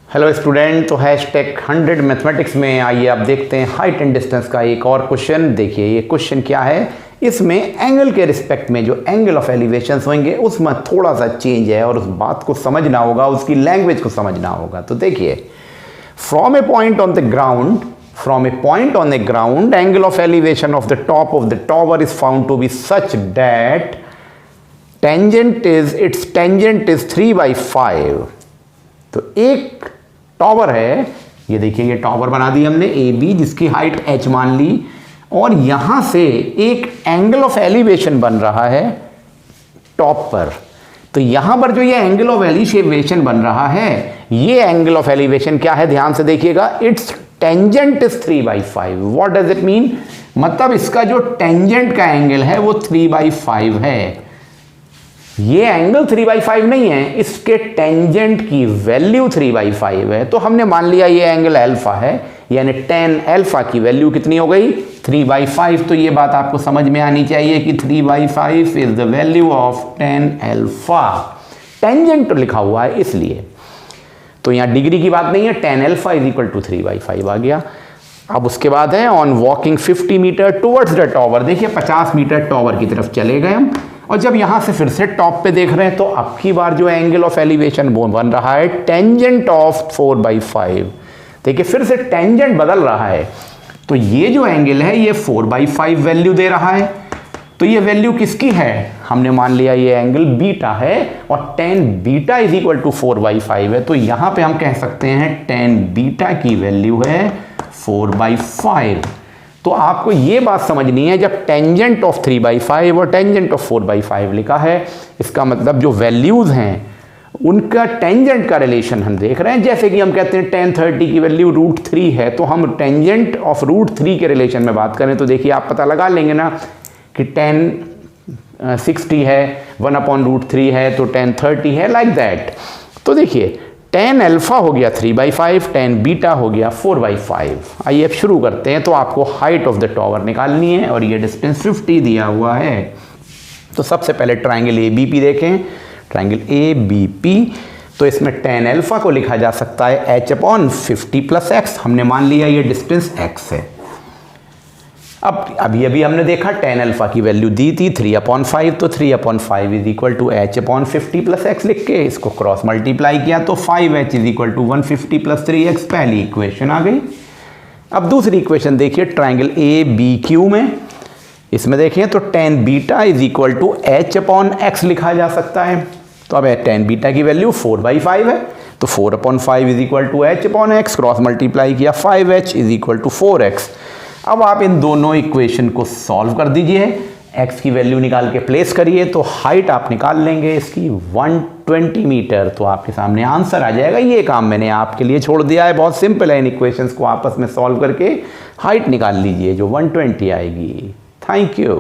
Hello student, तो hashtag 100 mathematics में आइए आप देखते हैं हाइट एंड डिस्टेंस का एक और क्वेश्चन। देखिए ये क्वेश्चन क्या है, इसमें एंगल के रिस्पेक्ट में जो एंगल ऑफ एलिवेशन होंगे उसमें थोड़ा सा चेंज है और उस बात को समझना होगा, उसकी लैंग्वेज को समझना होगा। तो देखिए, from a point on the ground angle of elevation of the top of the tower is found to be such that its tangent is 3/5। तो एक टॉवर है, ये देखिए ये टॉवर बना दी हमने ए बी, जिसकी हाइट h मान ली, और यहां से एक एंगल ऑफ एलिवेशन बन रहा है टॉप पर। तो यहां पर जो ये एंगल ऑफ एलिवेशन बन रहा है, ये एंगल ऑफ एलिवेशन क्या है, ध्यान से देखिएगा, it's tangent is 3/5। What does it mean? मतलब इसका जो टेंजेंट का एंगल है वो 3/5 है। ये एंगल 3/5 नहीं है, इसके टेंजेंट की वैल्यू 3/5 है। तो हमने मान लिया ये एंगल अल्फा है, यानी tan अल्फा की वैल्यू कितनी हो गई, 3/5। तो ये बात आपको समझ में आनी चाहिए कि 3/5 is the value of tan alpha. Tangent लिखा हुआ है इसलिए, तो यहाँ डिग्री की बात नहीं है, tan alpha is equal to 3/5 आ गया। अब उसके बाद है on walking 50 metre towards the tower. देखिए 50 मीटर टॉवर की तरफ चले गए हम, और जब यहां से फिर से टॉप पे देख रहे हैं तो अब की बार जो एंगल ऑफ एलिवेशन बन रहा है टेंजेंट ऑफ 4/5। देखिए फिर से टेंजेंट बदल रहा है, तो ये जो एंगल है ये 4/5 वैल्यू दे रहा है। तो ये वैल्यू किसकी है, हमने मान लिया ये एंगल बीटा है, और tan beta is equal to 4/5 है। तो यहां पे हम कह सकते हैं tan बीटा की वैल्यू है 4/5। तो आपको ये बात समझनी है, जब टेंजेंट ऑफ 3/5 और टेंजेंट ऑफ 4/5 लिखा है, इसका मतलब जो वैल्यूज हैं उनका टेंजेंट का रिलेशन हम देख रहे हैं। जैसे कि हम कहते हैं tan 30 की वैल्यू √3 है, तो हम टेंजेंट ऑफ √3 के रिलेशन में बात करें तो देखिए आप पता लगा लेंगे ना कि tan 60 है, 1/√3 है, तो tan 30 है, लाइक दैट। तो देखिए tan अल्फा हो गया 3/5, tan बीटा हो गया 4/5। आइए अब शुरू करते हैं। तो आपको हाइट ऑफ द टॉवर निकालनी है और ये डिस्टेंस 50 दिया हुआ है। तो सबसे पहले ट्राइंगल ABP देखें, ट्राइंगल ABP। तो इसमें tan अल्फा को लिखा जा सकता है h/50 + x। हमने मान लिया ये डिस्टेंस x है। अब अभी हमने देखा tan अल्फा की वैल्यू दी थी 3/5, तो 3/5 is equal to h/50 + x लिख के इसको क्रॉस मल्टीप्लाई किया तो 5h is equal to 150 + 3x, पहली इक्वेशन आ गई। अब दूसरी इक्वेशन देखिए ट्राइंगल ABQ में, इसमें देखिए तो tan beta is equal to h/x लिखा जा सकता है। तो अब tan बीटा की वैल्यू 4/5 है, तो 4/5 is equal to h/x, cross multiply किया 5h is equal to 4x। अब आप इन दोनों इक्वेशन को सॉल्व कर दीजिए, x की वैल्यू निकाल के प्लेस करिए, तो हाइट आप निकाल लेंगे इसकी 120 मीटर। तो आपके सामने आंसर आ जाएगा। ये काम मैंने आपके लिए छोड़ दिया है, बहुत सिंपल है। इन इक्वेशंस को आपस में सॉल्व करके हाइट निकाल लीजिए, जो 120 आएगी। Thank you.